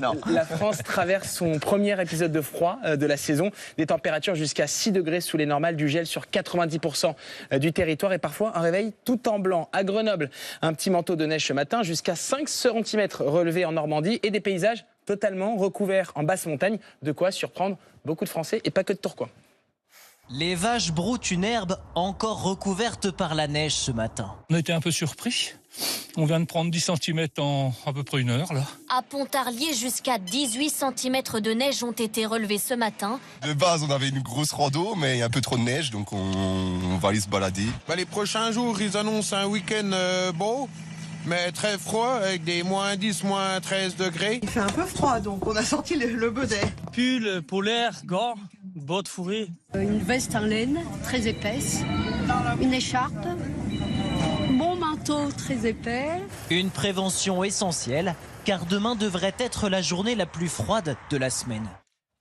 Non. La France traverse son premier épisode de froid de la saison. Des températures jusqu'à 6 degrés sous les normales, du gel sur 90% du territoire et parfois un réveil tout en blanc. À Grenoble, un petit manteau de neige ce matin, jusqu'à 5 cm relevé en Normandie et des paysages totalement recouverts en basse montagne. De quoi surprendre beaucoup de Français et pas que de Tourcoing. Les vaches broutent une herbe encore recouverte par la neige ce matin. On a été un peu surpris. On vient de prendre 10 cm en à peu près une heure, là. À Pontarlier, jusqu'à 18 cm de neige ont été relevés ce matin. De base, on avait une grosse rando, mais il y a un peu trop de neige, donc on va aller se balader. Les prochains jours, ils annoncent un week-end beau, mais très froid, avec des moins 10, moins 13 degrés. Il fait un peu froid, donc on a sorti le bedet. Pull polaire, gants, bottes fourrées. Une veste en laine, très épaisse, une écharpe, bon manteau très épais. Une prévention essentielle, car demain devrait être la journée la plus froide de la semaine.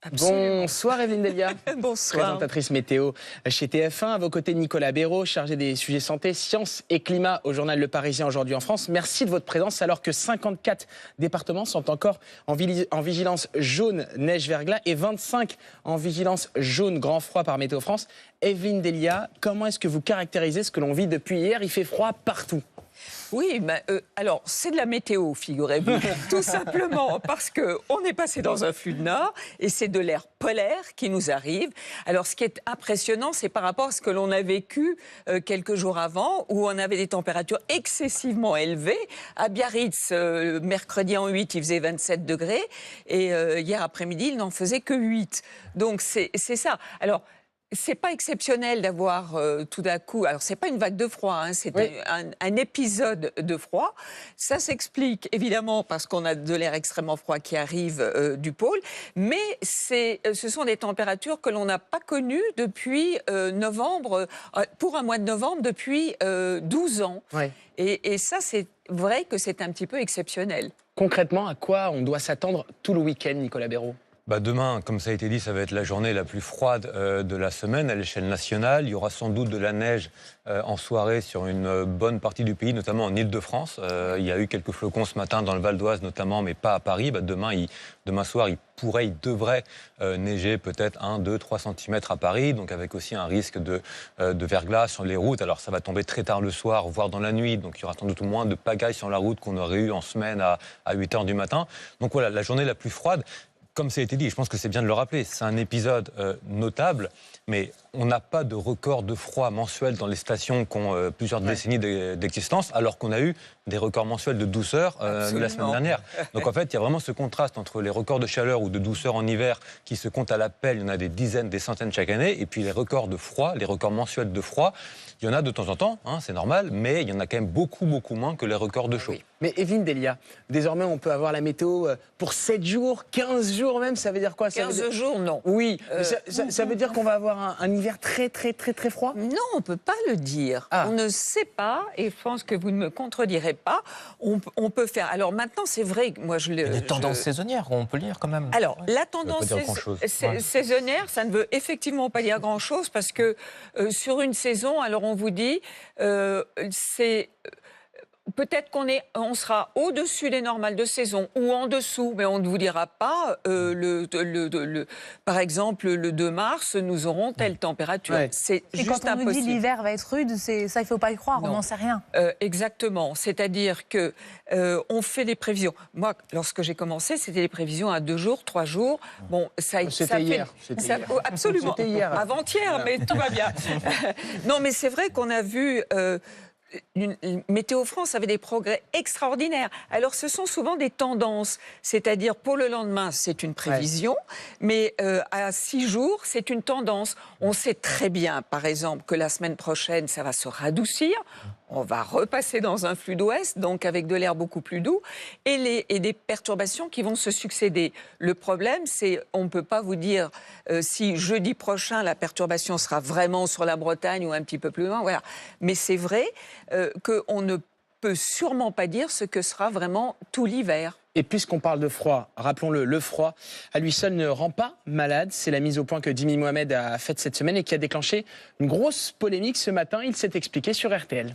Absolument. Bonsoir Evelyne Delia. Bonsoir. Présentatrice météo chez TF1. À vos côtés, Nicolas Béraud, chargé des sujets santé, sciences et climat au journal Le Parisien aujourd'hui en France. Merci de votre présence alors que 54 départements sont encore en vigilance jaune neige verglas et 25 en vigilance jaune grand froid par Météo France. Evelyne Delia, comment est-ce que vous caractérisez ce que l'on vit depuis hier? Il fait froid partout. Oui, alors c'est de la météo, figurez-vous, tout simplement parce qu'on est passé dans un flux de nord et c'est de l'air polaire qui nous arrive. Alors ce qui est impressionnant, c'est par rapport à ce que l'on a vécu quelques jours avant, où on avait des températures excessivement élevées. À Biarritz, mercredi en 8, il faisait 27 degrés et hier après-midi, il n'en faisait que 8. Donc c'est ça. Alors, c'est pas exceptionnel d'avoir tout d'un coup... Alors, c'est pas une vague de froid, hein, c'est oui. un épisode de froid. Ça s'explique, évidemment, parce qu'on a de l'air extrêmement froid qui arrive du pôle. Mais ce sont des températures que l'on n'a pas connues depuis novembre, pour un mois de novembre, depuis 12 ans. Ouais. Et ça, c'est vrai que c'est un petit peu exceptionnel. Concrètement, à quoi on doit s'attendre tout le week-end, Nicolas Béraud? Demain, comme ça a été dit, ça va être la journée la plus froide de la semaine à l'échelle nationale. Il y aura sans doute de la neige en soirée sur une bonne partie du pays, notamment en Île-de-France. Il y a eu quelques flocons ce matin dans le Val d'Oise notamment, mais pas à Paris. Demain soir, il devrait neiger peut-être 1, 2, 3 cm à Paris, donc avec aussi un risque de verglas sur les routes. Alors ça va tomber très tard le soir, voire dans la nuit, donc il y aura sans doute moins de pagaille sur la route qu'on aurait eu en semaine à 8 h du matin. Donc voilà, la journée la plus froide. Comme ça a été dit, je pense que c'est bien de le rappeler, c'est un épisode notable, mais on n'a pas de record de froid mensuel dans les stations qui ont plusieurs décennies d'existence, alors qu'on a eu des records mensuels de douceur la semaine dernière. Donc en fait, il y a vraiment ce contraste entre les records de chaleur ou de douceur en hiver qui se comptent à la pelle, il y en a des dizaines, des centaines chaque année, et puis les records de froid, les records mensuels de froid, il y en a de temps en temps, hein, c'est normal, mais il y en a quand même beaucoup, beaucoup moins que les records de chaud. Oui. Mais Evelyne Delia, désormais on peut avoir la météo pour 7 jours, 15 jours même, ça veut dire quoi? 15 jours, non. Oui, ça veut dire qu'on va avoir un hiver très froid? Non, on ne peut pas le dire. On ne sait pas, et je pense que vous ne me contredirez pas, on peut faire... Alors maintenant, c'est vrai que moi je le... Des tendances saisonnières, on peut lire quand même. Alors, la tendance saisonnière, ça ne veut effectivement pas dire grand-chose, parce que sur une saison, alors on vous dit, c'est... Peut-être on sera au-dessus des normales de saison ou en dessous, mais on ne vous dira pas, par exemple, le 2 mars, nous aurons telle température. Ouais. C'est juste impossible. Quand on nous dit l'hiver va être rude, ça, il ne faut pas y croire, non. On n'en sait rien. Exactement. C'est-à-dire que on fait des prévisions. Moi, lorsque j'ai commencé, c'était des prévisions à 2 jours, 3 jours. Bon, c'était hier. Absolument. C'était hier. Avant-hier, mais tout va bien. Non, mais c'est vrai qu'on a vu... Météo France avait des progrès extraordinaires. Alors, ce sont souvent des tendances. C'est-à-dire, pour le lendemain, c'est une prévision, mais à 6 jours, c'est une tendance. On sait très bien, par exemple, que la semaine prochaine, ça va se radoucir. On va repasser dans un flux d'ouest, donc avec de l'air beaucoup plus doux, et des perturbations qui vont se succéder. Le problème, c'est on ne peut pas vous dire si jeudi prochain, la perturbation sera vraiment sur la Bretagne ou un petit peu plus loin. Voilà. Mais c'est vrai qu'on ne peut sûrement pas dire ce que sera vraiment tout l'hiver. Et puisqu'on parle de froid, rappelons-le, le froid, à lui seul ne rend pas malade. C'est la mise au point que Jimmy Mohamed a faite cette semaine et qui a déclenché une grosse polémique ce matin. Il s'est expliqué sur RTL.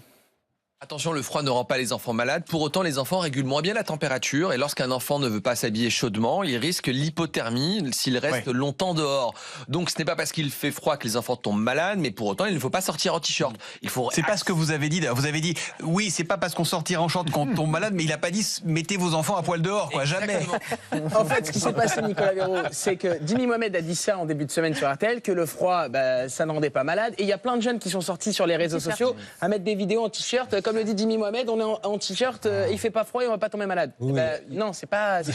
Attention, le froid ne rend pas les enfants malades. Pour autant, les enfants régulent moins bien la température. Et lorsqu'un enfant ne veut pas s'habiller chaudement, il risque l'hypothermie s'il reste longtemps dehors. Donc, ce n'est pas parce qu'il fait froid que les enfants tombent malades, mais pour autant, il ne faut pas sortir en t-shirt. C'est pas ce que vous avez dit. Vous avez dit, oui, c'est pas parce qu'on sortira en short qu'on tombe malade, mais il a pas dit mettez vos enfants à poil dehors, quoi. Jamais. En fait, ce qui s'est passé, Nicolas Béraud, c'est que Jimmy Mohamed a dit ça en début de semaine sur RTL, que le froid, ça ne rendait pas malade. Et il y a plein de jeunes qui sont sortis sur les réseaux sociaux à mettre des vidéos en t-shirt. Comme le dit Jimmy Mohamed, on est en t-shirt, il fait pas froid et on va pas tomber malade. Oui. Non, c'est pas aussi.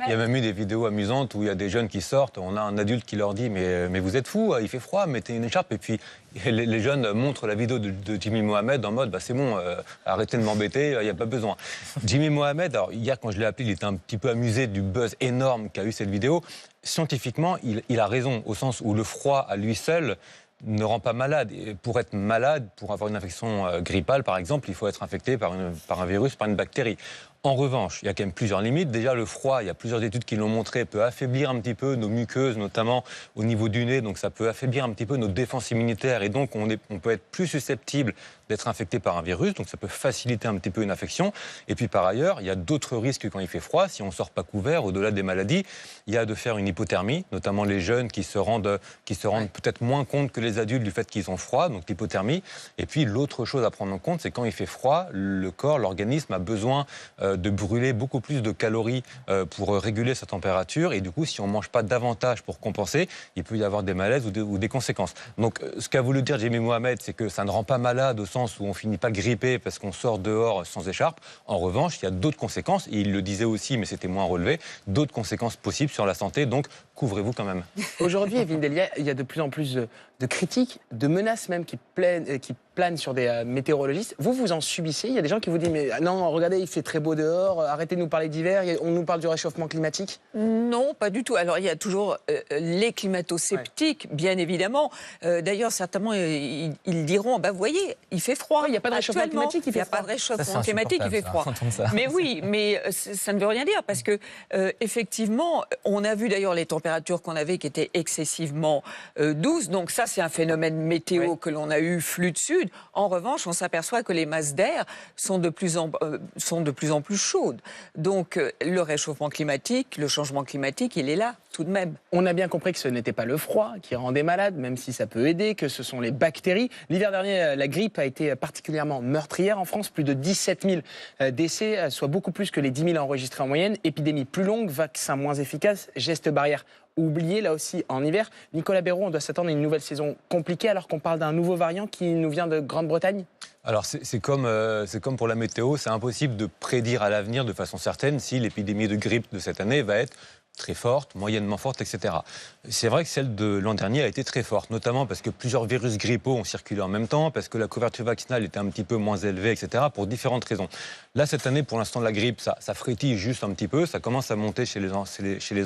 Il y a même eu des vidéos amusantes où il y a des jeunes qui sortent, on a un adulte qui leur dit mais vous êtes fous, il fait froid, mettez une écharpe. Et puis les jeunes montrent la vidéo de Jimmy Mohamed en mode c'est bon, arrêtez de m'embêter, il n'y a pas besoin. Jimmy Mohamed, alors hier quand je l'ai appelé, il était un petit peu amusé du buzz énorme qu'a eu cette vidéo. Scientifiquement, il a raison, au sens où le froid à lui seul ne rend pas malade. Et pour être malade, pour avoir une infection grippale par exemple, il faut être infecté par un virus, par une bactérie. En revanche, il y a quand même plusieurs limites. Déjà, le froid, il y a plusieurs études qui l'ont montré, peut affaiblir un petit peu nos muqueuses, notamment au niveau du nez. Donc ça peut affaiblir un petit peu nos défenses immunitaires. Et donc on peut être plus susceptible d'être infecté par un virus. Donc ça peut faciliter un petit peu une infection. Et puis par ailleurs, il y a d'autres risques quand il fait froid. Si on ne sort pas couvert, au-delà des maladies, il y a de faire une hypothermie, notamment les jeunes qui se rendent peut-être moins compte que les adultes du fait qu'ils ont froid, donc l'hypothermie. Et puis l'autre chose à prendre en compte, c'est quand il fait froid, le corps, l'organisme a besoin de brûler beaucoup plus de calories pour réguler sa température. Et du coup, si on ne mange pas davantage pour compenser, il peut y avoir des malaises ou des conséquences. Donc, ce qu'a voulu dire Jimmy Mohamed, c'est que ça ne rend pas malade au sens où on finit pas grippé parce qu'on sort dehors sans écharpe. En revanche, il y a d'autres conséquences, et il le disait aussi, mais c'était moins relevé, d'autres conséquences possibles sur la santé. Donc, couvrez-vous quand même. Aujourd'hui, Evelyne Delia, il y a de plus en plus de critiques, de menaces même qui planent sur des météorologistes. Vous en subissez? Il y a des gens qui vous disent mais non, regardez, il fait très beau dehors, arrêtez de nous parler d'hiver, on nous parle du réchauffement climatique? Non, pas du tout. Alors il y a toujours les climato-sceptiques, bien évidemment. D'ailleurs, certainement, ils diront, vous voyez, il fait froid. Il n'y a pas de réchauffement climatique, il fait froid. Il n'y a pas de réchauffement climatique, il fait froid. Mais oui, mais ça ne veut rien dire, parce que effectivement, on a vu d'ailleurs les températures qu'on avait qui étaient excessivement douces. Donc ça, c'est un phénomène météo que l'on a eu flux de sud. En revanche, on s'aperçoit que les masses d'air sont de plus en plus chaudes. Donc le réchauffement climatique, le changement climatique, il est là tout de même. On a bien compris que ce n'était pas le froid qui rendait malade, même si ça peut aider, que ce sont les bactéries. L'hiver dernier, la grippe a été particulièrement meurtrière en France, plus de 17 000 décès, soit beaucoup plus que les 10 000 enregistrés en moyenne. Épidémie plus longue, vaccins moins efficaces, gestes barrières oubliés là aussi en hiver. Nicolas Béraud, on doit s'attendre à une nouvelle saison compliquée alors qu'on parle d'un nouveau variant qui nous vient de Grande-Bretagne? Alors c'est comme pour la météo, c'est impossible de prédire à l'avenir de façon certaine si l'épidémie de grippe de cette année va être très forte, moyennement forte, etc. C'est vrai que celle de l'an dernier a été très forte, notamment parce que plusieurs virus grippaux ont circulé en même temps, parce que la couverture vaccinale était un petit peu moins élevée, etc., pour différentes raisons. Là, cette année, pour l'instant, la grippe, ça frétille juste un petit peu, ça commence à monter chez les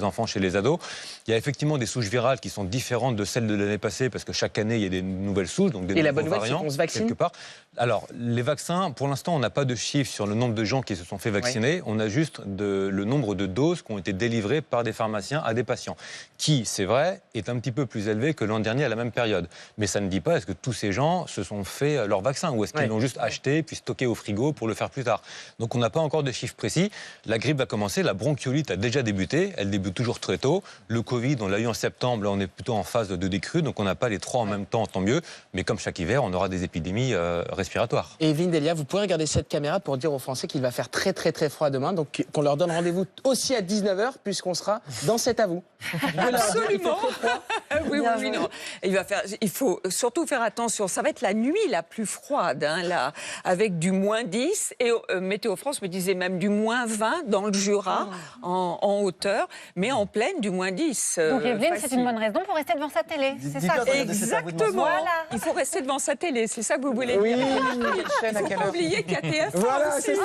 enfants, chez les ados. Il y a effectivement des souches virales qui sont différentes de celles de l'année passée, parce que chaque année, il y a des nouvelles souches, donc des nouveaux variants. Et la bonne nouvelle, c'est qu'on se vaccine quelque part. Alors, les vaccins, pour l'instant, on n'a pas de chiffres sur le nombre de gens qui se sont fait vacciner. On a juste le nombre de doses qui ont été délivrées par des pharmaciens à des patients, qui, c'est vrai, est un petit peu plus élevé que l'an dernier à la même période. Mais ça ne dit pas est-ce que tous ces gens se sont fait leur vaccin, ou est-ce qu'ils l'ont juste acheté puis stocké au frigo pour le faire plus tard. Donc on n'a pas encore de chiffres précis. La grippe va commencer, la bronchiolite a déjà débuté, elle débute toujours très tôt. Le Covid, on l'a eu en septembre, là on est plutôt en phase de décrue, donc on n'a pas les trois en même temps, tant mieux. Mais comme chaque hiver, on aura des épidémies respiratoires. Et Evelyne Delia, vous pouvez regarder cette caméra pour dire aux Français qu'il va faire très très très froid demain, donc qu'on leur donne rendez-vous aussi à 19h, puisqu'on sera dans cet à vous. Absolument. Oui, non. Il faut surtout faire attention. Ça va être la nuit la plus froide, là, avec du moins 10. Et Météo France me disait même du moins 20 dans le Jura, en hauteur, mais en pleine du moins 10. Donc Evelyne, c'est une bonne raison pour rester devant sa télé. C'est ça. Exactement. Voilà. Il faut rester devant sa télé. C'est ça que vous voulez dire. Oui. Il ne faut pas oublier qu'ATF. Voilà, aussi. c'est ça.